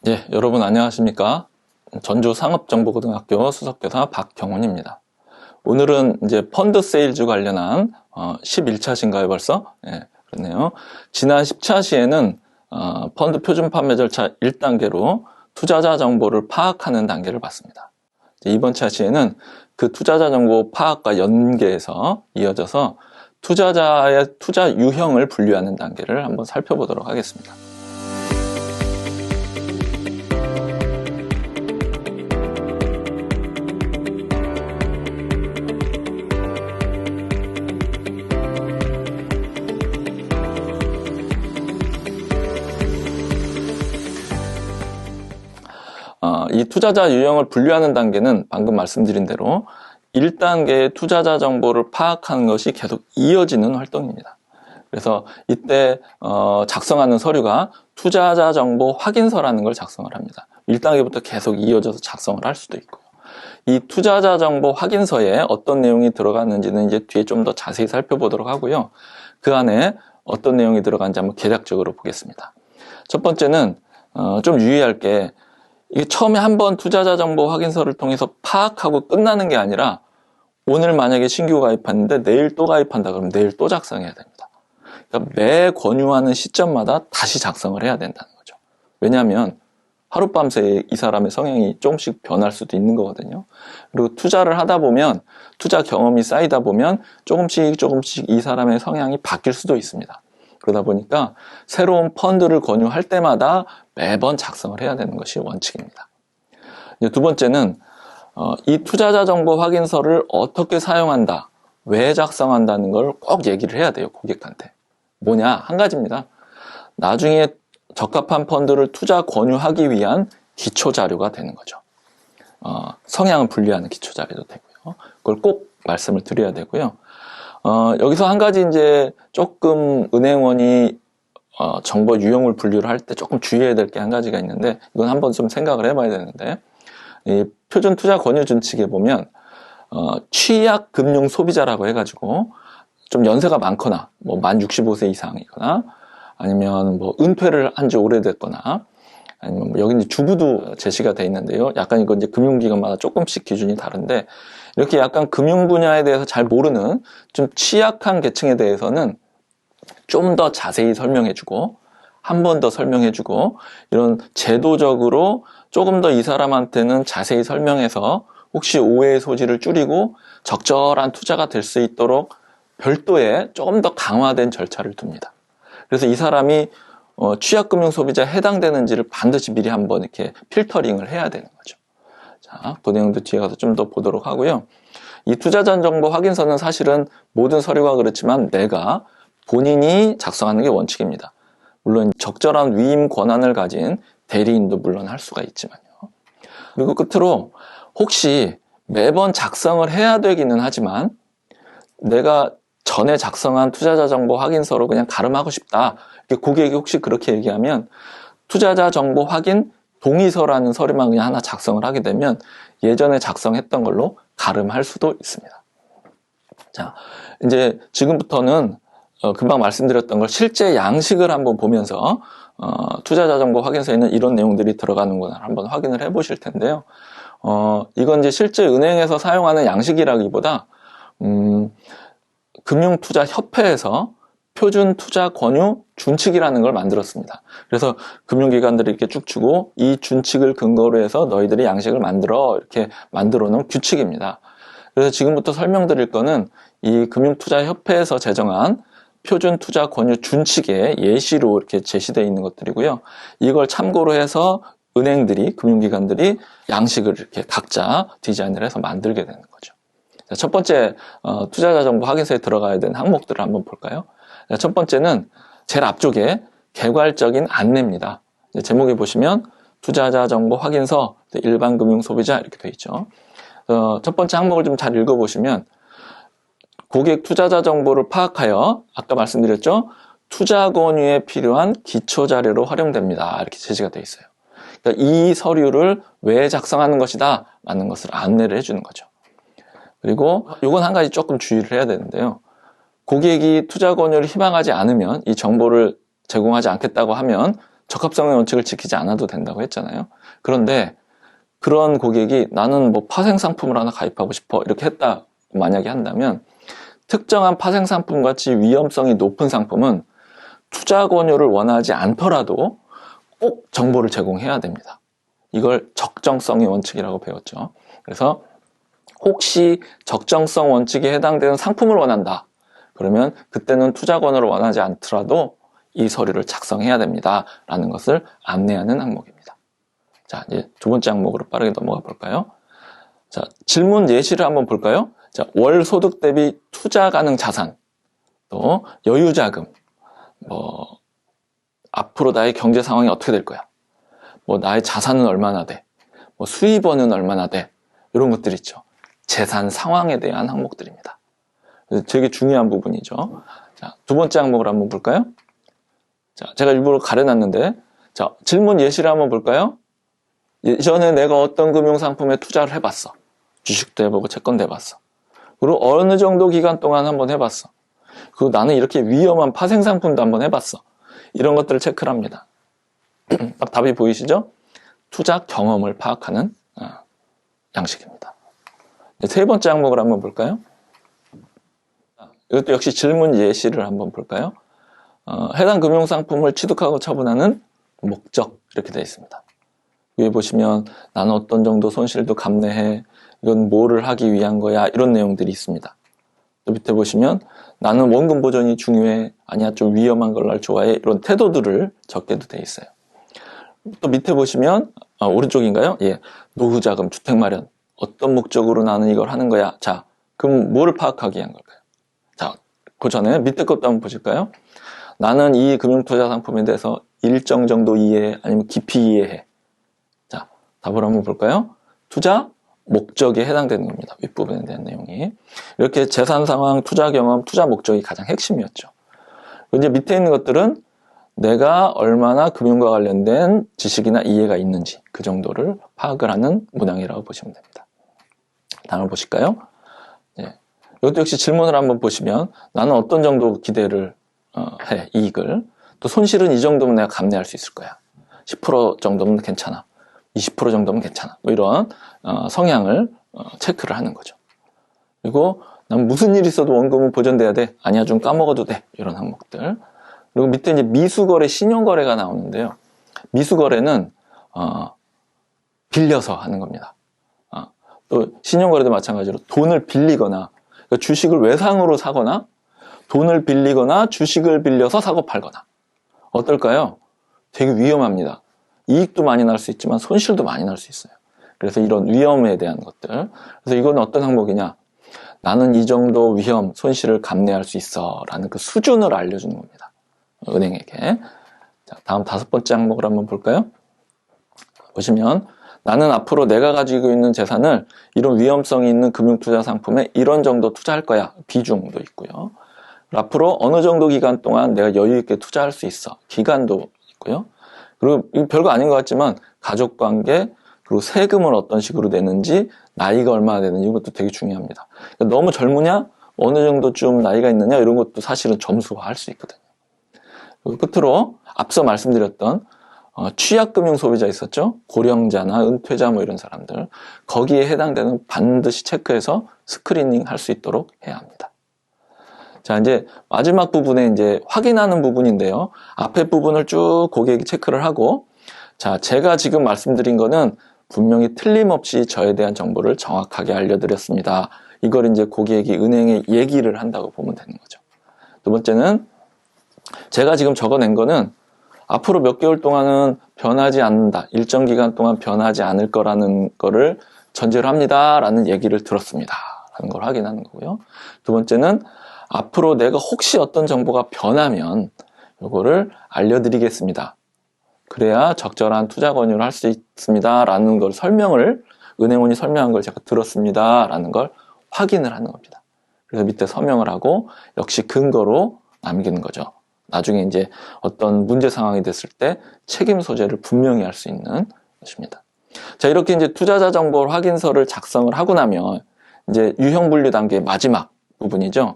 예, 여러분 안녕하십니까? 전주 상업정보고등학교 수석교사 박경훈입니다. 오늘은 이제 펀드 세일즈 관련한 11차신가요 벌써? 예, 그렇네요. 지난 10차 시에는 펀드 표준 판매 절차 1단계로 투자자 정보를 파악하는 단계를 봤습니다. 이번 차 시에는 그 투자자 정보 파악과 연계해서 이어져서 투자자의 투자 유형을 분류하는 단계를 한번 살펴보도록 하겠습니다. 이 투자자 유형을 분류하는 단계는 방금 말씀드린 대로 1단계의 투자자 정보를 파악하는 것이 계속 이어지는 활동입니다. 그래서 이때 작성하는 서류가 투자자 정보 확인서라는 걸 작성을 합니다. 1단계부터 계속 이어져서 작성을 할 수도 있고요. 이 투자자 정보 확인서에 어떤 내용이 들어갔는지는 이제 뒤에 좀 더 자세히 살펴보도록 하고요. 그 안에 어떤 내용이 들어간지 한번 개략적으로 보겠습니다. 첫 번째는 좀 유의할 게 이게 처음에 한번 투자자 정보 확인서를 통해서 파악하고 끝나는 게 아니라 오늘 만약에 신규 가입하는데 내일 또 가입한다 그러면 내일 또 작성해야 됩니다. 그러니까 매 권유하는 시점마다 다시 작성을 해야 된다는 거죠. 왜냐하면 하룻밤새 이 사람의 성향이 조금씩 변할 수도 있는 거거든요. 그리고 투자를 하다 보면 투자 경험이 쌓이다 보면 조금씩 이 사람의 성향이 바뀔 수도 있습니다. 그러다 보니까 새로운 펀드를 권유할 때마다 매번 작성을 해야 되는 것이 원칙입니다. 두 번째는 이 투자자 정보 확인서를 어떻게 사용한다, 왜 작성한다는 걸 꼭 얘기를 해야 돼요, 고객한테. 뭐냐? 한 가지입니다. 나중에 적합한 펀드를 투자 권유하기 위한 기초자료가 되는 거죠. 성향을 분리하는 기초자료도 되고요. 그걸 꼭 말씀을 드려야 되고요. 여기서 한 가지 이제 조금 은행원이 정보 유형을 분류를 할 때 조금 주의해야 될 게 한 가지가 있는데, 이건 한번 좀 생각을 해봐야 되는데, 이 표준 투자 권유 준칙에 보면 취약 금융 소비자라고 해가지고 좀 연세가 많거나 뭐 만 65세 이상이거나 아니면 뭐 은퇴를 한 지 오래됐거나 아니면 뭐 여기 이제 주부도 제시가 돼 있는데요. 약간 이거 이제 금융기관마다 조금씩 기준이 다른데, 이렇게 약간 금융 분야에 대해서 잘 모르는 좀 취약한 계층에 대해서는 좀 더 자세히 설명해주고 한 번 더 설명해주고 이런 제도적으로 조금 더 이 사람한테는 자세히 설명해서 혹시 오해의 소지를 줄이고 적절한 투자가 될 수 있도록 별도의 조금 더 강화된 절차를 둡니다. 그래서 이 사람이 취약금융 소비자에 해당되는지를 반드시 미리 한번 이렇게 필터링을 해야 되는 거죠. 자, 그 내용도 뒤에 가서 좀 더 보도록 하고요. 이 투자자 정보 확인서는 사실은 모든 서류가 그렇지만 내가 본인이 작성하는 게 원칙입니다. 물론 적절한 위임 권한을 가진 대리인도 물론 할 수가 있지만요. 그리고 끝으로 혹시 매번 작성을 해야 되기는 하지만 내가 전에 작성한 투자자 정보 확인서로 그냥 가름하고 싶다. 고객이 혹시 그렇게 얘기하면 투자자 정보 확인 동의서라는 서류만 그냥 하나 작성을 하게 되면 예전에 작성했던 걸로 가름할 수도 있습니다. 자, 이제 지금부터는 금방 말씀드렸던 걸 실제 양식을 한번 보면서 투자자 정보 확인서에는 이런 내용들이 들어가는구나 한번 확인을 해 보실 텐데요. 이건 이제 실제 은행에서 사용하는 양식이라기보다 금융투자협회에서 표준 투자 권유 준칙이라는 걸 만들었습니다. 그래서 금융기관들이 이렇게 쭉 주고 이 준칙을 근거로 해서 너희들이 양식을 만들어 이렇게 만들어 놓은 규칙입니다. 그래서 지금부터 설명드릴 거는 이 금융투자협회에서 제정한 표준 투자 권유 준칙의 예시로 이렇게 제시되어 있는 것들이고요. 이걸 참고로 해서 은행들이, 금융기관들이 양식을 이렇게 각자 디자인을 해서 만들게 되는 거죠. 자, 첫 번째 투자자 정보 확인서에 들어가야 되는 항목들을 한번 볼까요? 자, 첫 번째는 제일 앞쪽에 개괄적인 안내입니다. 제목에 보시면 투자자 정보 확인서, 일반 금융 소비자 이렇게 되어 있죠. 첫 번째 항목을 좀 잘 읽어보시면 고객 투자자 정보를 파악하여 아까 말씀드렸죠. 투자 권유에 필요한 기초 자료로 활용됩니다. 이렇게 제시가 되어 있어요. 그러니까 이 서류를 왜 작성하는 것이다 라는 것을 안내를 해주는 거죠. 그리고 이건 한 가지 조금 주의를 해야 되는데요. 고객이 투자 권유를 희망하지 않으면 이 정보를 제공하지 않겠다고 하면 적합성의 원칙을 지키지 않아도 된다고 했잖아요. 그런데 그런 고객이 나는 뭐 파생 상품을 하나 가입하고 싶어 이렇게 했다 만약에 한다면 특정한 파생 상품 같이 위험성이 높은 상품은 투자 권유를 원하지 않더라도 꼭 정보를 제공해야 됩니다. 이걸 적정성의 원칙이라고 배웠죠. 그래서 혹시 적정성 원칙에 해당되는 상품을 원한다. 그러면 그때는 투자 권유를 원하지 않더라도 이 서류를 작성해야 됩니다. 라는 것을 안내하는 항목입니다. 자, 이제 두 번째 항목으로 빠르게 넘어가 볼까요? 자, 질문 예시를 한번 볼까요? 자, 월 소득 대비 투자 가능 자산, 또 여유자금, 뭐 앞으로 나의 경제 상황이 어떻게 될 거야? 뭐 나의 자산은 얼마나 돼? 뭐 수입원은 얼마나 돼? 이런 것들 있죠. 재산 상황에 대한 항목들입니다. 되게 중요한 부분이죠. 자, 두 번째 항목을 한번 볼까요? 자, 제가 일부러 가려놨는데, 자, 질문 예시를 한번 볼까요? 예전에 내가 어떤 금융상품에 투자를 해봤어. 주식도 해보고 채권도 해봤어. 그리고 어느 정도 기간 동안 한번 해봤어. 그리고 나는 이렇게 위험한 파생상품도 한번 해봤어. 이런 것들을 체크를 합니다. 딱 답이 보이시죠? 투자 경험을 파악하는 양식입니다. 세 번째 항목을 한번 볼까요? 이것도 역시 질문 예시를 한번 볼까요? 해당 금융상품을 취득하고 처분하는 목적 이렇게 되어 있습니다. 위에 보시면 나는 어떤 정도 손실도 감내해, 이건 뭐를 하기 위한 거야, 이런 내용들이 있습니다. 또 밑에 보시면 나는 원금 보존이 중요해, 아니야 좀 위험한 걸 날 좋아해, 이런 태도들을 적게도 되어 있어요. 또 밑에 보시면 오른쪽인가요? 예, 노후자금, 주택마련, 어떤 목적으로 나는 이걸 하는 거야. 자, 그럼 뭐를 파악하기 위한 걸까요? 자, 그 전에 밑에 것도 한번 보실까요? 나는 이 금융투자 상품에 대해서 일정 정도 이해해, 아니면 깊이 이해해. 자, 답을 한번 볼까요? 투자 목적에 해당되는 겁니다. 윗부분에 대한 내용이. 이렇게 재산 상황, 투자 경험, 투자 목적이 가장 핵심이었죠. 이제 밑에 있는 것들은 내가 얼마나 금융과 관련된 지식이나 이해가 있는지 그 정도를 파악을 하는 문항이라고 보시면 됩니다. 다음을 보실까요? 예. 이것도 역시 질문을 한번 보시면 나는 어떤 정도 기대를 해, 이익을. 또 손실은 이 정도면 내가 감내할 수 있을 거야. 10% 정도면 괜찮아. 20% 정도면 괜찮아. 뭐 이런 성향을 체크를 하는 거죠. 그리고 난 무슨 일이 있어도 원금은 보존돼야 돼. 아니야, 좀 까먹어도 돼. 이런 항목들. 그리고 밑에 이제 미수거래, 신용거래가 나오는데요. 미수거래는 빌려서 하는 겁니다. 또 신용거래도 마찬가지로 돈을 빌리거나, 그러니까 주식을 외상으로 사거나, 돈을 빌리거나 주식을 빌려서 사고 팔거나. 어떨까요? 되게 위험합니다. 이익도 많이 날 수 있지만 손실도 많이 날 수 있어요. 그래서 이런 위험에 대한 것들. 그래서 이건 어떤 항목이냐? 나는 이 정도 위험, 손실을 감내할 수 있어. 라는 그 수준을 알려주는 겁니다. 은행에게. 자, 다음 다섯 번째 항목을 한번 볼까요? 보시면 나는 앞으로 내가 가지고 있는 재산을 이런 위험성이 있는 금융투자 상품에 이런 정도 투자할 거야. 비중도 있고요. 앞으로 어느 정도 기간 동안 내가 여유 있게 투자할 수 있어. 기간도 있고요. 그리고 이거 별거 아닌 것 같지만 가족관계, 그리고 세금을 어떤 식으로 내는지, 나이가 얼마나 되는지 이것도 되게 중요합니다. 그러니까 너무 젊으냐? 어느 정도쯤 나이가 있느냐? 이런 것도 사실은 점수화할 수 있거든요. 그리고 끝으로 앞서 말씀드렸던 취약금융 소비자 있었죠? 고령자나 은퇴자 뭐 이런 사람들. 거기에 해당되는 반드시 체크해서 스크리닝 할 수 있도록 해야 합니다. 자, 이제 마지막 부분에 이제 확인하는 부분인데요. 앞에 부분을 쭉 고객이 체크를 하고, 자, 제가 지금 말씀드린 거는 분명히 틀림없이 저에 대한 정보를 정확하게 알려드렸습니다. 이걸 이제 고객이 은행에 얘기를 한다고 보면 되는 거죠. 두 번째는 제가 지금 적어낸 거는 앞으로 몇 개월 동안은 변하지 않는다. 일정 기간 동안 변하지 않을 거라는 거를 전제로 합니다. 라는 얘기를 들었습니다. 라는 걸 확인하는 거고요. 두 번째는 앞으로 내가 혹시 어떤 정보가 변하면 이거를 알려드리겠습니다. 그래야 적절한 투자 권유를 할 수 있습니다. 라는 걸 은행원이 설명한 걸 제가 들었습니다. 라는 걸 확인을 하는 겁니다. 그래서 밑에 서명을 하고 역시 근거로 남기는 거죠. 나중에 이제 어떤 문제 상황이 됐을 때 책임 소재를 분명히 할 수 있는 것입니다. 자, 이렇게 이제 투자자 정보 확인서를 작성을 하고 나면 이제 유형 분류 단계의 마지막 부분이죠.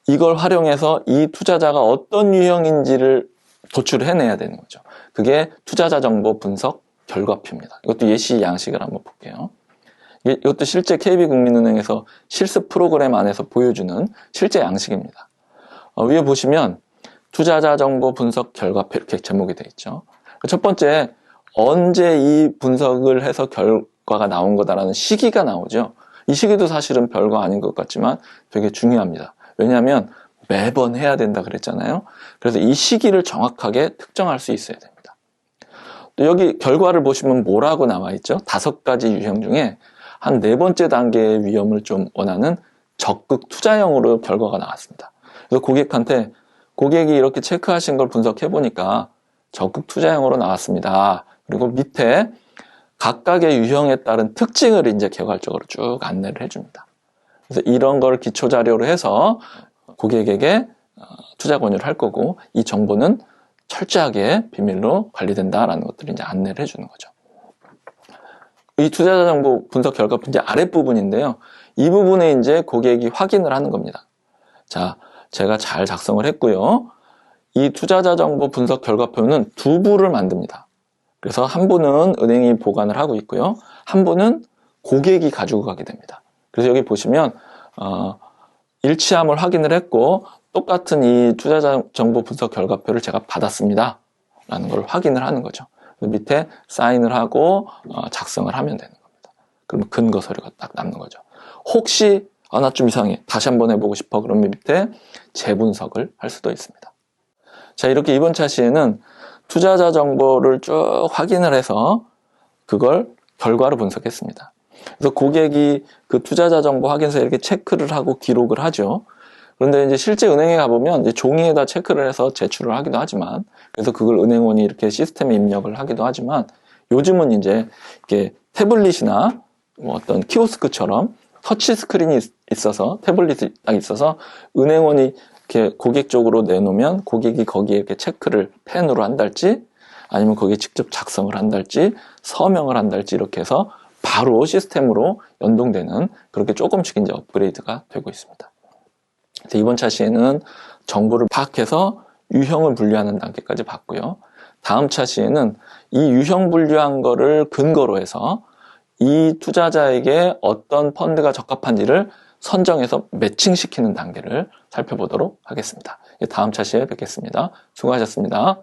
이걸 활용해서 이 투자자가 어떤 유형인지를 도출해내야 되는 거죠. 그게 투자자 정보 분석 결과표입니다. 이것도 예시 양식을 한번 볼게요. 이것도 실제 KB국민은행에서 실습 프로그램 안에서 보여주는 실제 양식입니다. 위에 보시면 투자자 정보 분석 결과표 이렇게 제목이 되어 있죠. 첫 번째, 언제 이 분석을 해서 결과가 나온 거다라는 시기가 나오죠. 이 시기도 사실은 별거 아닌 것 같지만 되게 중요합니다. 왜냐하면 매번 해야 된다 그랬잖아요. 그래서 이 시기를 정확하게 특정할 수 있어야 됩니다. 또 여기 결과를 보시면 뭐라고 나와 있죠? 5가지 유형 중에 한 4번째 단계의 위험을 좀 원하는 적극 투자형으로 결과가 나왔습니다. 그래서 고객한테 고객이 이렇게 체크하신 걸 분석해 보니까 적극 투자형으로 나왔습니다. 그리고 밑에 각각의 유형에 따른 특징을 이제 개괄적으로 쭉 안내를 해줍니다. 그래서 이런 걸 기초 자료로 해서 고객에게 투자 권유를 할 거고, 이 정보는 철저하게 비밀로 관리된다라는 것들을 이제 안내를 해주는 거죠. 이 투자자 정보 분석 결과표 이제 아랫부분인데요. 이 부분에 이제 고객이 확인을 하는 겁니다. 자, 제가 잘 작성을 했고요. 이 투자자 정보 분석 결과표는 2부를 만듭니다. 그래서 한 부는 은행이 보관을 하고 있고요. 한 부는 고객이 가지고 가게 됩니다. 그래서 여기 보시면 일치함을 확인을 했고, 똑같은 이 투자자 정보 분석 결과표를 제가 받았습니다 라는 걸 확인을 하는 거죠. 밑에 사인을 하고 작성을 하면 되는 겁니다. 그러면 근거 서류가 딱 남는 거죠. 혹시 나 좀 이상해, 다시 한번 해보고 싶어, 그러면 밑에 재분석을 할 수도 있습니다. 자, 이렇게 이번 차시에는 투자자 정보를 쭉 확인을 해서 그걸 결과로 분석했습니다. 그래서 고객이 그 투자자 정보 확인서에 이렇게 체크를 하고 기록을 하죠. 그런데 이제 실제 은행에 가보면 이제 종이에다 체크를 해서 제출을 하기도 하지만, 그래서 그걸 은행원이 이렇게 시스템에 입력을 하기도 하지만, 요즘은 이제 이렇게 태블릿이나 뭐 어떤 키오스크처럼 터치 스크린이 있어서, 태블릿이 딱 있어서 은행원이 이렇게 고객 쪽으로 내놓으면 고객이 거기에 이렇게 체크를 펜으로 한달지, 아니면 거기에 직접 작성을 한달지, 서명을 한달지, 이렇게 해서 바로 시스템으로 연동되는, 그렇게 조금씩 이제 업그레이드가 되고 있습니다. 이번 차시에는 정보를 파악해서 유형을 분류하는 단계까지 봤고요. 다음 차시에는 이 유형 분류한 거를 근거로 해서 이 투자자에게 어떤 펀드가 적합한지를 선정해서 매칭시키는 단계를 살펴보도록 하겠습니다. 다음 차시에 뵙겠습니다. 수고하셨습니다.